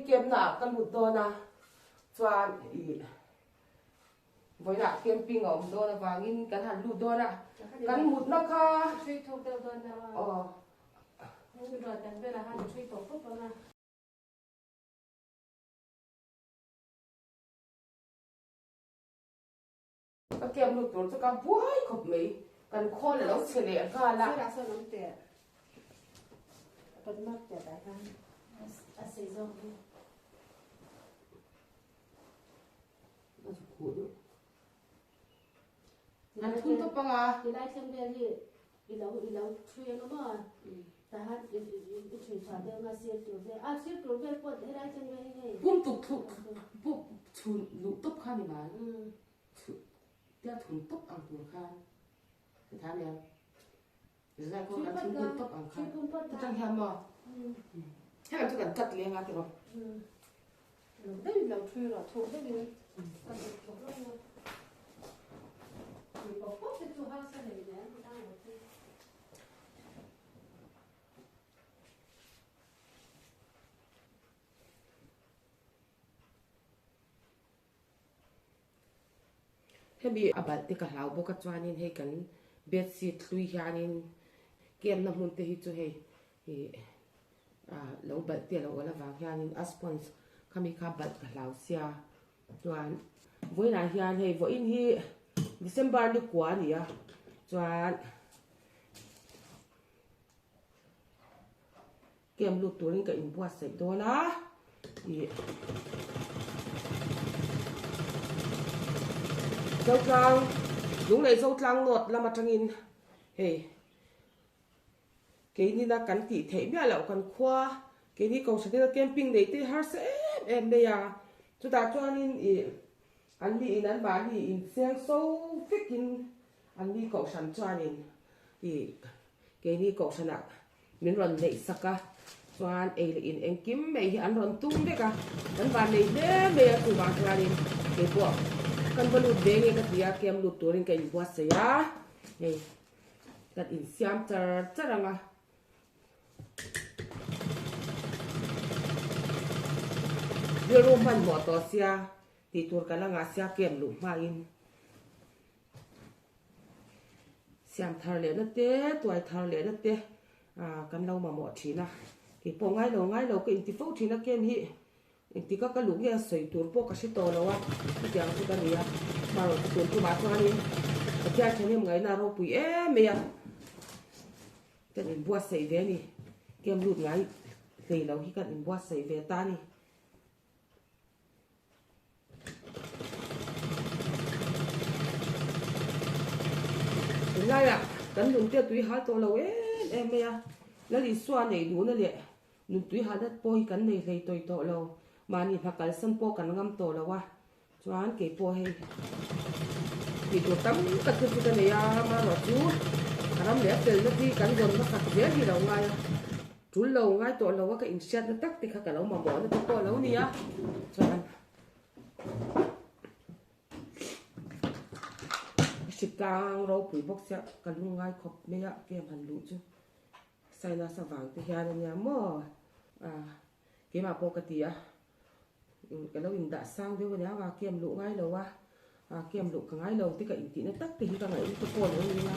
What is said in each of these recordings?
kem na kan lut do na chuan i voi na camping om do na wangin kan han lut do na kan mut na kha chui thok do do na nhưng rồi cần về là han chui thok phúc đó na cái kem lut do cho kan buai khop mei kan khol lo chele kha la sẽ là sao lắm tiền phần mắt để đại han xây dựng anh thun to panga thì lại thêm về thì lâu chui nó mà ta hát chui thả đều là siêu tiểu về siêu tiểu về quật thế lại thêm về này pum tục thục pum chun lu tốc khan ni man tia thun tốc ang tur khan cái thằng này ra có cái thun tốc ang khan cái thằng hàm mà hay là tôi cần cắt liền ngay rồi đấy là chui là thuộc đấy đi còn thuộc đó luôn thì có phốt thì tôi hay sao để nhé tôi đang ở đây thế bị bạn thì cả lão bố các cho anh hay cần biết gì tùy anh kem nằm muốn thì cho hay thì lâu bạn thì lâu là vàng anh aspons kami khá bạn cả lão xia toàn với này anh hay với in hi December đi quá nhỉ toàn kem lụt tuổi cái in bùa sấy đó na dâu trắng đúng này dâu trắng ngọt là mặt trắng in hey cái này là cắn tỉ thể biết là cắn khoa cái này cầu sẽ là camping đấy thì har sẽ em đây chúng ta cho anh đi ăn bán đi xem sâu phết in anh đi cầu sản cho anh thì cái này cầu sản ạ mình run dậy sắc à cho anh ấy là em kiếm mấy anh run tung đấy cả anh bán này đấy mấy tụi bạn cho anh cái bộ kan balut bengi ka dia kem lut turin ka buatsaih hey kat in siam charanga dia roman mo to sia ti tur kala nga sia kem lu ma in siam thar le na te tuai thar le na te kan lo ma mo thina ki po ngai lo ka in ti fo thina kem hi thì các cái lũ kia sấy tuôn po cái to lo á cái tiếng của ta này mà tuôn po bát hoa đi cái kia cho ngày nào rồi bụi mày cái này bua sấy về nè kem lụt ngay về lâu khi cái này bua sấy về ta nè cái này cái lụt kia túi hái to lâu em mày nó đi xoa này đủ nó lẹ lụt túi hái đất po cái này về tôi to lâu mà nhìn phải cái sân po cái ngâm tổ là qua cho anh kể po hay thì tụi tắm cái thứ này mà nó chú làm lẽ từ nó đi cắn gần nó sạch dễ gì đâu ngay chú lâu ngay tổ lâu cái insert nó tắt thì cái lâu mà bỏ nó to lâu đi á cho anh xịt càng rau bụi bốc sẽ cái lung ngay khop mấy á kia hành lụt chứ say nó sao vàng thì nhà nhà mơ cái mà po cái tía cái lâu in đã sang thế nhá và kem lụ ngay lâu kem lụ cả ngay lâu thì cái in tí nó tắt thì chúng ta nghĩ cái con nó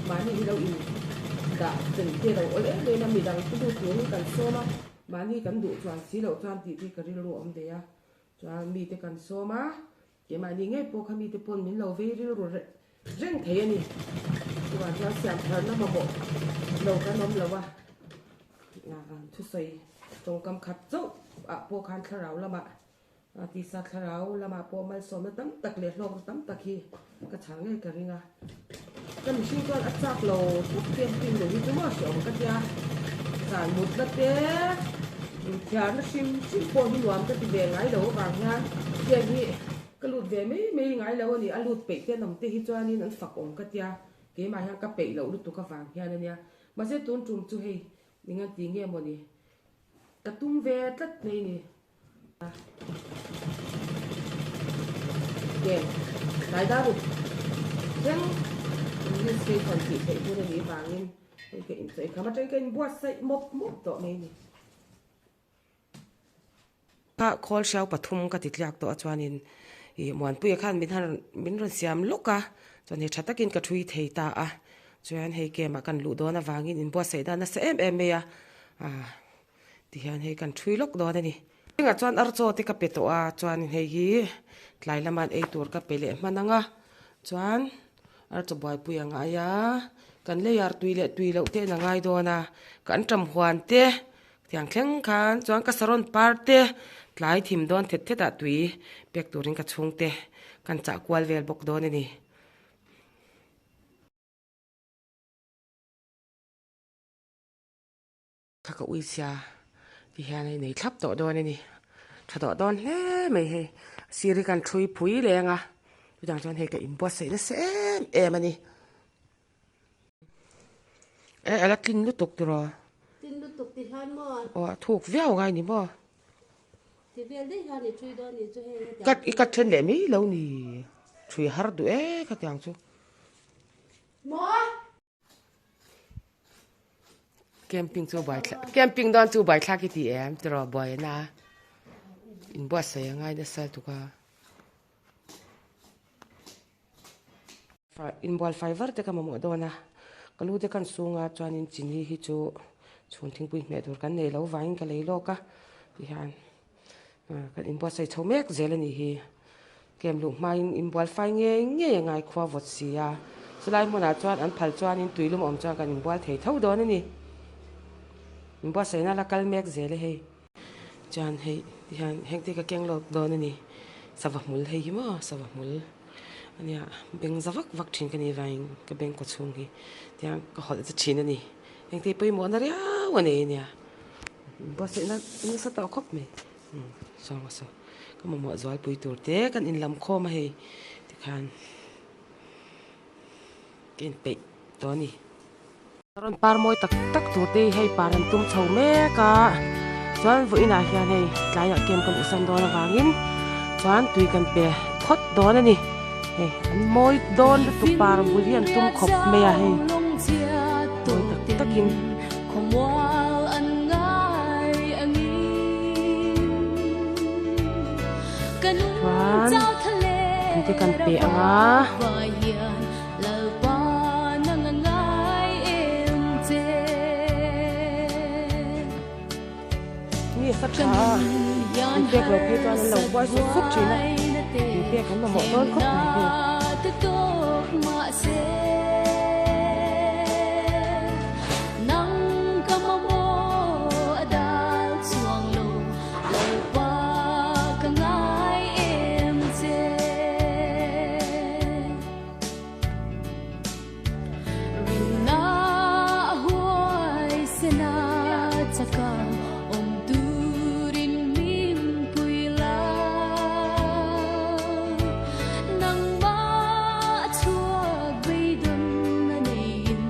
mà đi đâu in đã từng kia đầu ở đây là mình đang cứ xuống cần số mà đi cần đủ toàn xí đầu toàn thì cái lụ ông đấy toàn mi thì cần số mà cái mà đi ngay po kami thì pon mình lâu về rồi rèn thế này nhưng mà cho xem thật nó mà bộ lâu cái nấm lâu chút xoay trong cầm khát dốc po khan khá ráo là mà thì sát khá ráo là mà po mai xóm nó tắm tắc liệt lông tắm tắc khi cái tháng này cái ringa cái mình xin con ắt chặt lầu thuốc tiêm tim rồi chúng mà sửa một cái da sản một đất té nhà nó xin po đi làm cái về ngay đầu vàng nha tiền thì cái lụt về mấy ngay lâu thì ăn lụt bể tiền nằm tê cho nên nó phật ổng cái da cái mà hàng cái bể lâu lụt tụ cái vàng nha nên nha mà sẽ tốn trùng chú hay mình nghe tiếng nghe một đi cái tung về tất này nè kèm đại đa được chẳng nên xây phần chỉ thấy cho nên đi vàng lên cái sẽ khám mắt cái buatsaih mốc mốc tọ này nè ka khol shau pathum ka titlak to chuanin I muan pui khan min ron siam luka chuan he thatakin ka thui thei ta a chuan hei ke ma kan lu do na wangin in bo sei da na se em me ya ti hian hei kan thui lok do na ni nga chuan ar cho te ka pe to a chuan hei hi tlai laman ei tur ka pele mananga chuan ar cho boy pui anga ya kan le yar tui lo te na ngai do na kan tram huan te tiang thleng khan chuan ka saron par te tlai thim don thet theta tui pek turin ka chung te kan cha kwal vel bok do ni ka ui sia ti hian nei thlap to do ni thado don hle mai he siri kan thui phui lenga jang chuan he ka in bo sei na se em ani ala tin lu tok tro tin lu tuk ti han mo o thuk viao ngai ni mo ti vel de han ni chui do ni chu he kat chen le mi lo ni thui har du ka tyang chu mo camping chu bai thla camping don chu bai thla ki ti em tro boy na in bo sei ngai da sal tu ka in bol fiber te ka mo do na kalu te kan sunga chuan in chini hi chu chhun thing pui me dur kan nei lo wain ka lei lo ka ti han kan in bo sei chomek zelani hi kem lu mai in bol fai nge ngai khwa vot sia sulai mona chuan an phal chuan in tuilum om chuan kan in bol thei tho do ni in bo sei na la kal mek zele hei chuan hei ti han heng te ka keng lo do ni sawak mul hei hi mo sawak mul ania beng zawak wak thin kan i vain ka beng ko chung hi tiang ka hol cha thin ani heng te pui mo na ria wani nia bo sei na in sa ta khop me so ka mo zoi pui tur te kan in lam kho ma hei ti khan ken pe to ni ron par moi tak tur te hei paran tum chho me ka chuan vu ina hian hei tlaya kem kan usan do na wangin chuan tui kan pe khot do na ni hei an moi don tu par bulian tum khop me ya hei moi takin khomwal an ngai angi kanung chau thale ti kan pe anga hian lalpa nang ngai em che ni sa tha in pek lo pe chuan lo boy su phuk china in pek kan mo don khop mai hei te to ma se nang kamamo adal chuang lo lalpa ka ngai em che rina huai sena chaka om turin min puila nang ma chuak beidon na nein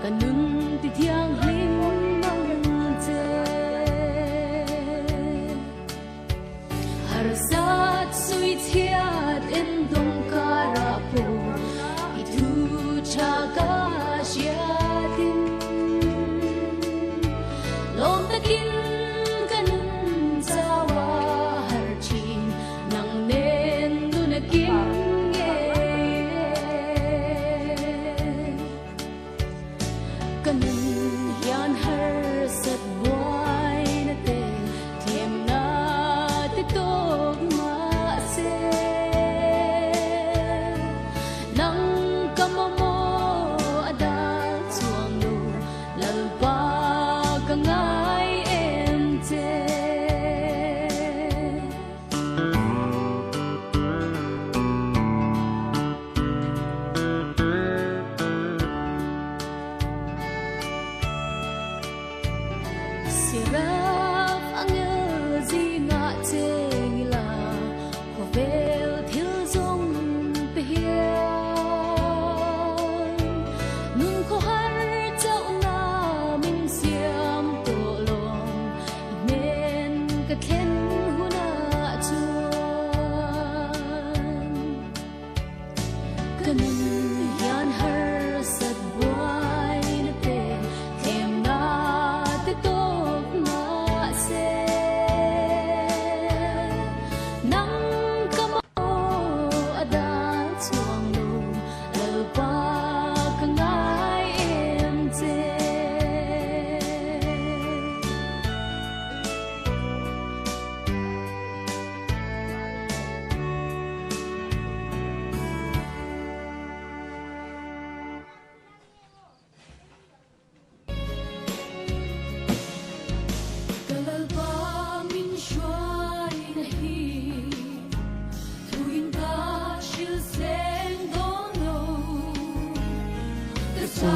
kanun ti thiang hlim mang che har sat sui thiat en dong kara po I thu cha ka shiatin lom takin kanun zawa har chin nang nen nu na kim nge kanun hian har sat boy na te thiam na te tok ma se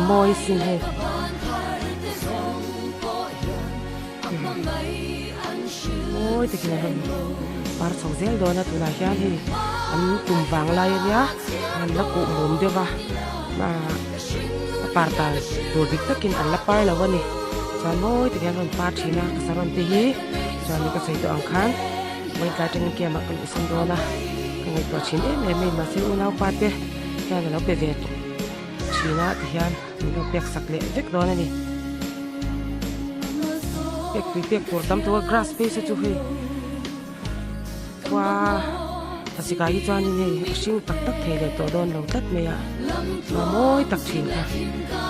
môi xin hay ôi thì kia hơn par sầu zel đó na tụi này hiền thì anh cùng vàng lại nhá anh là cụ mồm đi vào mà par ta đồ địch tất kinh anh là par là vậy nè cho môi thì kia hơn par chỉ na cái sao thì hi cho nên cái xây tụ ăn khăn mấy cái trên kia mà cần xin đó na cái ngày tụ chín em mà xin u nào qua thế cái này nó bị về chỉ na thì hiền nó bị sặc lệ việc đó này việc của tấm tua grass space cho hi qua thật sự cái cho nên này sinh tắc tắc thế để tổ đòn đầu tất mày à mà mỗi tắc chín à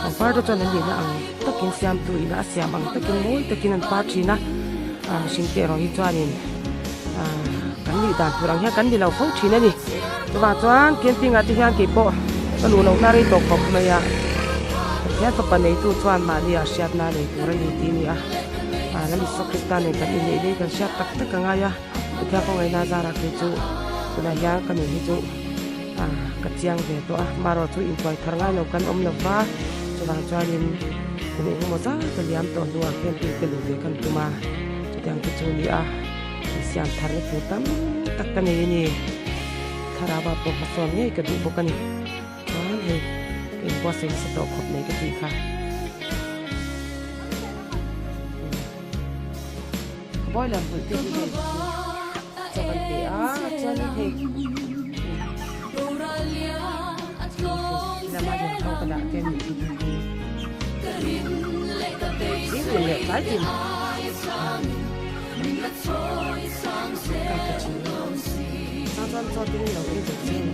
còn phải cho nên gì nữa tất kinh xem tụi đã xem bằng tất kinh mỗi tất kinh ăn phát chín á sinh tệ rồi cho nên cắn đi đàn tụi đang cắn đi lâu phốt chín này đi và cho kiến tin là thì ăn kịp bộ cái lúa lâu nari tổ cọc mày à hiện tập này tụi cho mà đi à xếp na này tụi này đi nè nó bị sốc cái này cái này đi cái xếp tắc tắc cái ngay à theo con ngày na ra là cái chỗ là yang cái này chỗ cái chiang về đó mà rồi chú in toy thằng ngay lâu căn lâu va cho nên cái này không có cái liam toàn đồ cái lúa về căn tụi mà yang cái chỗ này cái xiang thằng cái phụ tắm tắc cái này nè thà ra bộ mặt son này cái bộ cái này đó này cái bộ sinh sẽ đọc học này cái gì khác boy làm việc cái gì cho bạn bé cho nên thì làm ăn được không có đạt trên những cái gì lệ trái tim sao cho tiếng đầu tiên được riêng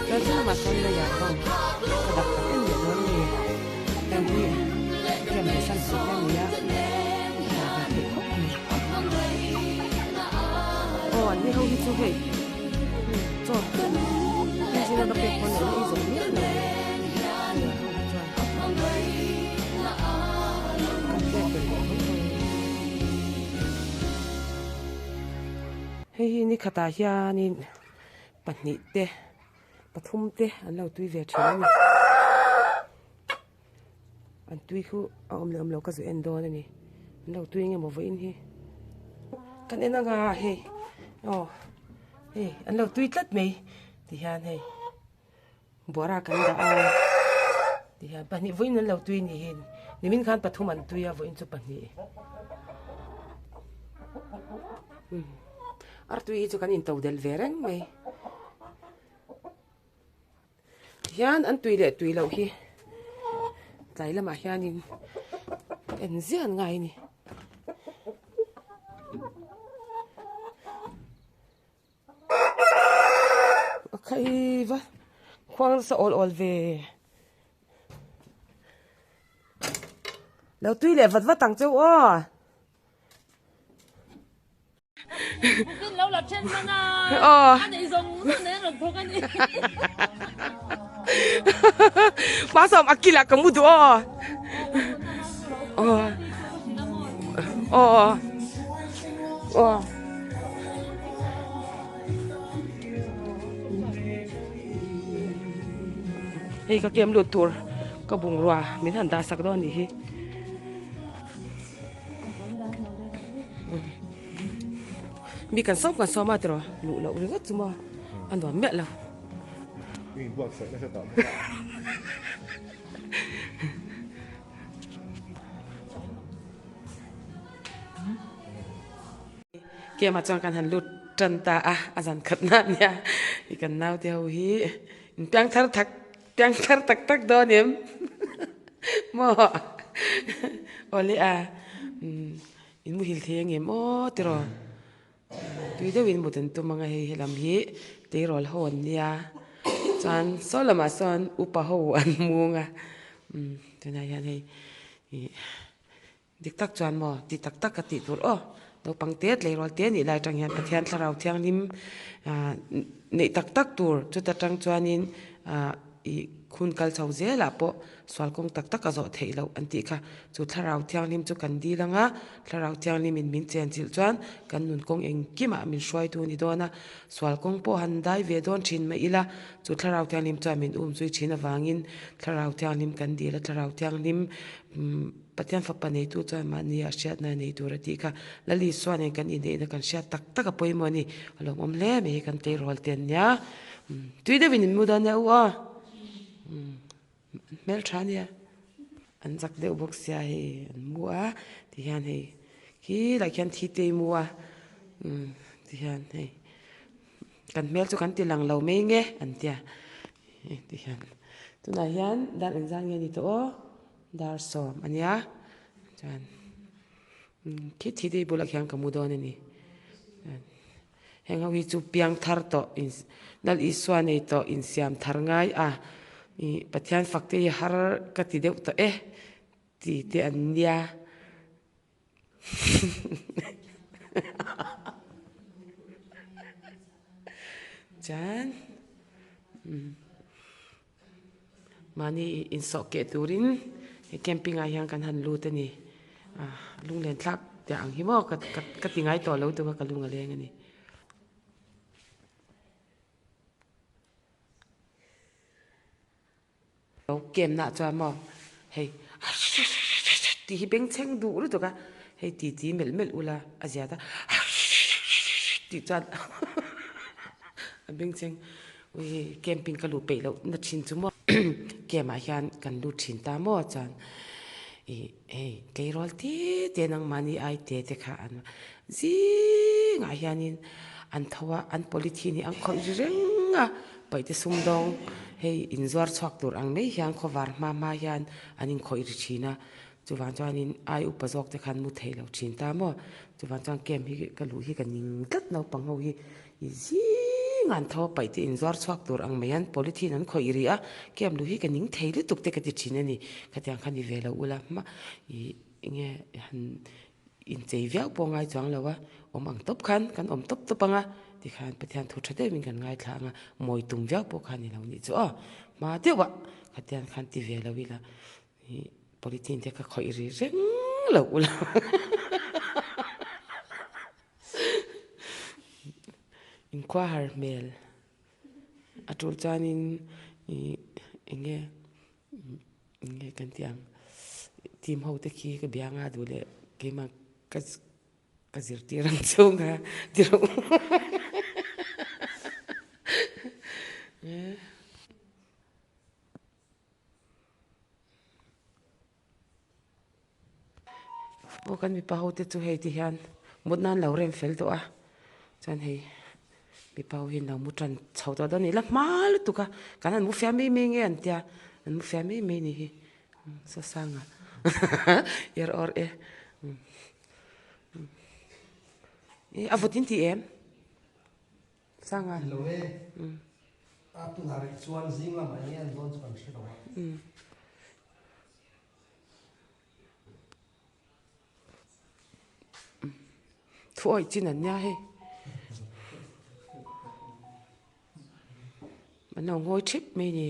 cho chứ mà con đây là không đặt cái gì đó gì em đi em đi săn sóc em nhá anh không đi chơi vậy cho cái gì nó đặc biệt con này giống nhất là hey ni khata hian in pahnih te pathum te an lo tui ve thina ni an tui khu om lo ka zu en do ni an lo tui nge mo ve in hi kan ena nga he hey an lo tui tlat mai ti hian hey bora kan da ti hian pahnih voin an lo tui ni hin nimin khan pathum an tui a voin chu pahnih artui chu kan in to del vereng mai hian an tui le tui lo hi tlai lama hian in en zian ngai ni khai va khoang sa ol ve lo tui le vat tang cheu cái lâu là trên mà anh ấy dùng nó nè rồi thôi cái này ba som akila kamu do hey ka kem lu tur ka bung rwa min han da sak do ni hi mi kan sop ma tro lu lo ri gat chuma an do me lo mi buatsaih na sa tao kia mà chọn kan han lut trần ta azan khat na nya i kan nau te ho hi in piang thar tak do nim mo oli in mu hil theng em tro tui de win muten tu manga he helam hi te rol hon nia chan solama son upa ho an munga tuna yan he dik tak chuan mo ti tak ka ti tur no pangtet le rol te ni lai tang hian pathian tharau thiang nim nei tak tur chu ta tang chuanin khun kal chau zela po swal kong tak tak a zo thei lo an ti kha chu tharau thiang lim chu kan di langa tharau thiang lim in min chen chil chuan kan nun kong eng kima min hruai tu ni dona swal kong po han dai ve don thin ma ila chu tharau thiang lim cha min chui thin awangin tharau thiang lim kan di la tharau thiang lim pathian fa panei tu chuan ma ni a hriat na nei tur ati kha lali swan en kan i nei na kan hriat tak tak a poimo ni alom om hle me kan te rol ten nya tui de vin mu dan wa mel thania an zak deuh bawk sia hei an mu a ti hian hei hi la khian thi te mu a ti hian hei kan mel chu kan ti lang lo mai nge an tia ti hian tuna hian dar exam nge ni to dar som ania chan khi thi te bulak hian kamu don ni heng hawi chu piang thar to in dal iswa nei to in siam thar ngai a i pathian fakte har ka ti deuh to ti te an nia chan mani in so ke turin camping a hian kan han lu te ni lung len thlak te ang hi mo ka ti ngai to lo tu ka lung a leng ani kem na cho mo hey ti hi beng cheng du ru to ka hey ti mel ula azia ta ti chan beng cheng we camping ka lu pe lo na chin chu mo kem a hian kan lu thin ta mo chan hey ke rol te nang mani ai te kha an zi nga hianin an thawa an polythene ang khoi renga pai te sum dong hei inzuar chhuak tur ang mei hian khowar ma hian anin khoi ri thina chuwan chuanin ai upazok te khan mu thei lo thin ta mo chuwan chuan kem hi ka lu hi ka ning tlat no pang ho hi zi ngan thaw pai te inzuar chhuak tur ang meian polythene an khoi ri a kem lu hi ka ning thei lu tuk te ka ti thin ani ka tiang khan ni velo ula ma nge han in chei viau po ngai chuang lawa om ang top khan kan om top topanga ti khan pathian thu thade min kan ngai thlanga moi tum viau po khan ni lo ni chu ma dewa khatian khan ti ve lo wila polythene te ka khoi ri reng lo ula in kwa har mel atul chanin enge kan tiang team ho te khi ka bianga dule ke ma ka zir ti rang chunga diro o kan mi pa ho te chu hei ti hian mut nan lo rem fel to a chan hei mi pa hin lo mu tran chho to don ni la mal tu ka kan an mu fia me nge an tia an mu fia me ni hi so sanga yer or avotin ti em sanga lo a tu har chuan zing la mai an don chuan thri lo thu oi chin an nya he man ngoi trip me ni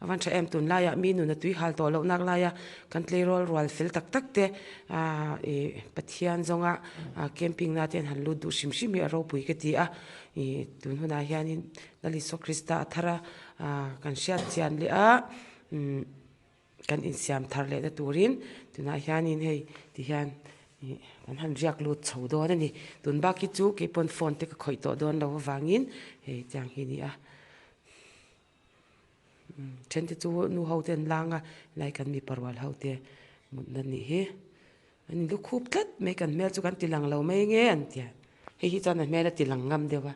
avan cha em tun la ya mi nu na tui hal to lo nak la ya kan tlei rol rwal fel tak tak te pathian zonga camping na ten han lu du shim mi ro pui ke ti a tun huna hianin dali so krista thara kan shat chian le a kan in siam thar le na turin tuna hianin hei ti hian kan han riak lu chho do ni tun ba ki chu ke pon phone te ka khoi to don lo wangin hei chang hi ni a chen te chu nu ho ten langa lai kan mi parwal ho te mun na ni he ani lu khup tlat me kan mel chu kan tilang lo mai nge an tia hi chan na mel tilang ngam dewa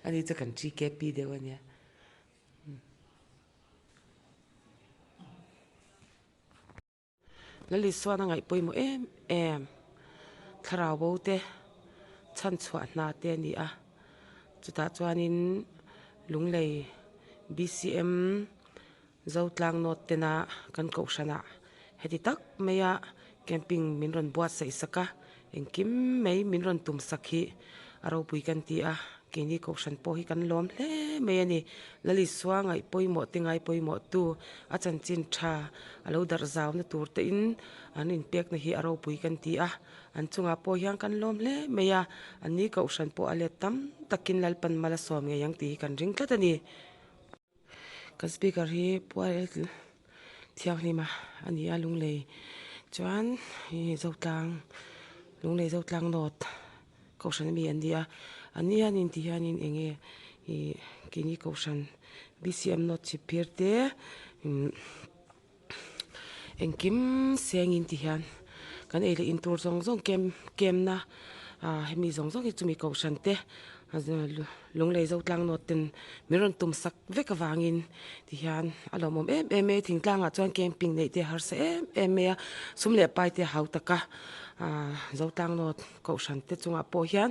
ani chu kan chi ke pi dewa nia lali swana ngai poimo em tharau bo te chan chhuah na te ni a chuta chuanin lunglei BCM zotlang not tena kan ko shana heti tak meya camping minron buat sai saka engkim mei minron tum sakhi aro pui kan ti a ke ni ko san po hi kan lom hle me ani lali swang ai poimo tingai poimo tu a chan chin tha alo dar zaw na tur te in anin pek na hi aro pui kan ti a an chunga po hiang kan lom hle me ya ani ko san po ale tam takin lalpan mala som nge yang ti kan ring tlat ani kan speaker hi pual thiang ni ma ani alung le chuan hi zotlang lung le zotlang not ko san mi an dia ani anin ti hanin enge i kini ko san bcm not chi pirte engkim sengin ti han kan ele in tur zong zong kem na hemi zong zong hi chumi ko san te lung lei zo tlang no ten miron tum sak vek awangin ti hian alomom em thing tlanga chuan camping nei te har se em sum le pai te hau taka zo tlang no ko san te chunga po hian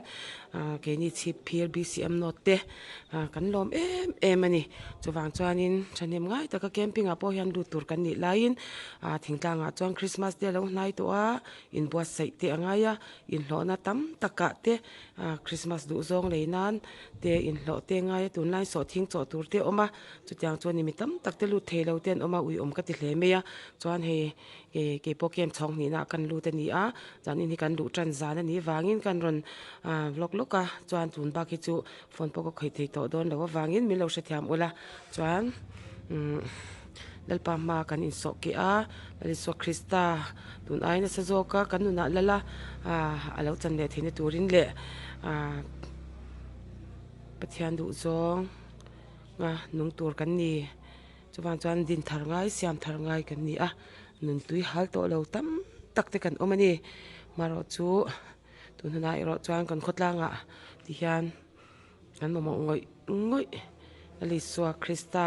ke ni chi phir bcm no te kan lom em ani chuwang chuanin thanem ngai taka camping a po hian lu tur kan ni lain thing tlanga chuan christmas de lo hnai to a in buatsaih te angaya in hlona tam taka te christmas du zong leinan te in hlo te ngai tun lai so thing cho tur te oma chutiang chuan ni mitam takte lu thelo ten oma ui ka ti hle meya chuan he ke pokem chong ni na kan lu te ni a chanin hi kan lu tran zan ani wangin kan ron vlog loka chuan tun ba ki chu phone po ko khoi thei to don lo wangin min lo she thiam ola chuan lalpa ma kan in so ke a lali so krista tun ai na sa zoka kan nu na lala alo chan le thine turin le pathian du zong nung tur kan ni chuan din thar ngai siam thar ngai kan ni a nun tui hal to lo tam takte kan omani maro chu tun na ro chuan kan khotlanga ti hian kan mo ngoi ali so krista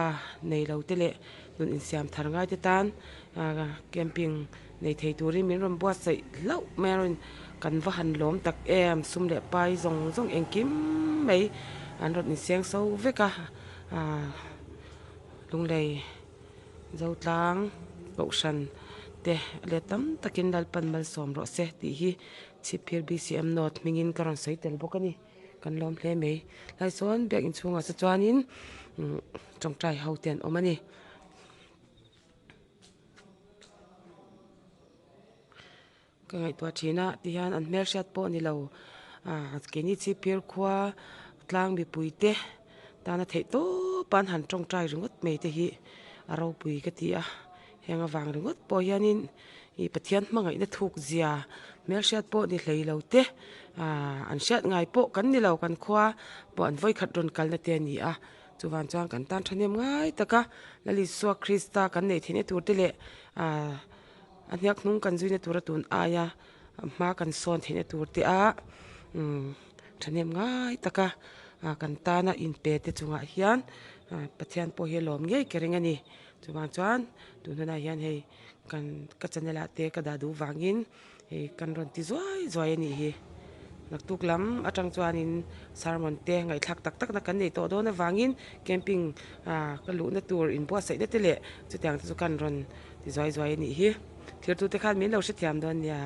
nei lo te le nun in siam thar ngai te tan camping nei thei turin min rom buatsaih lo meron kan va han lom tak em sum le pai zong engkim mai an rot in siang so veka lung lei zotlang ko san te le tam takin lalpan mal som ro se ti hi chipir bcm not mingin karon sei tel bokani kan lom hle mei lai son bek in chunga sa chuanin tongtrai hauten omani ka ngai to thina ti han an mel shat po ni lo keni chipir khwa tlang bi puite tana thei to pan han tongtrai ringot mei te hi aro pui ka ti a henga wang ringot po hianin i pathian hmangai na thuk zia mel shat po ni hlei lo te an shat ngai po kan ni lo kan khwa po an voi khat ron kal na te ni a chuwan chuan kan tan thanem ngai taka lali so krista kan nei thine tur te le anyak nung kan zuine tur tun aya ma kan son thine tur te a thanem ngai taka kan tana in pe te chunga hian pathian po hi lom ngei kering ani chuan tunana hian hei kan ka chanela te ka da du wangin hei kan ron ti zoi ani hi naktuk lam atang chuanin sermon te ngai thak tak na kan nei to do na wangin camping ka lu na tur in buatsaih na te le chutiang chu kan ron ti zoi ani hi thir tu te khan min lo she thiam don ya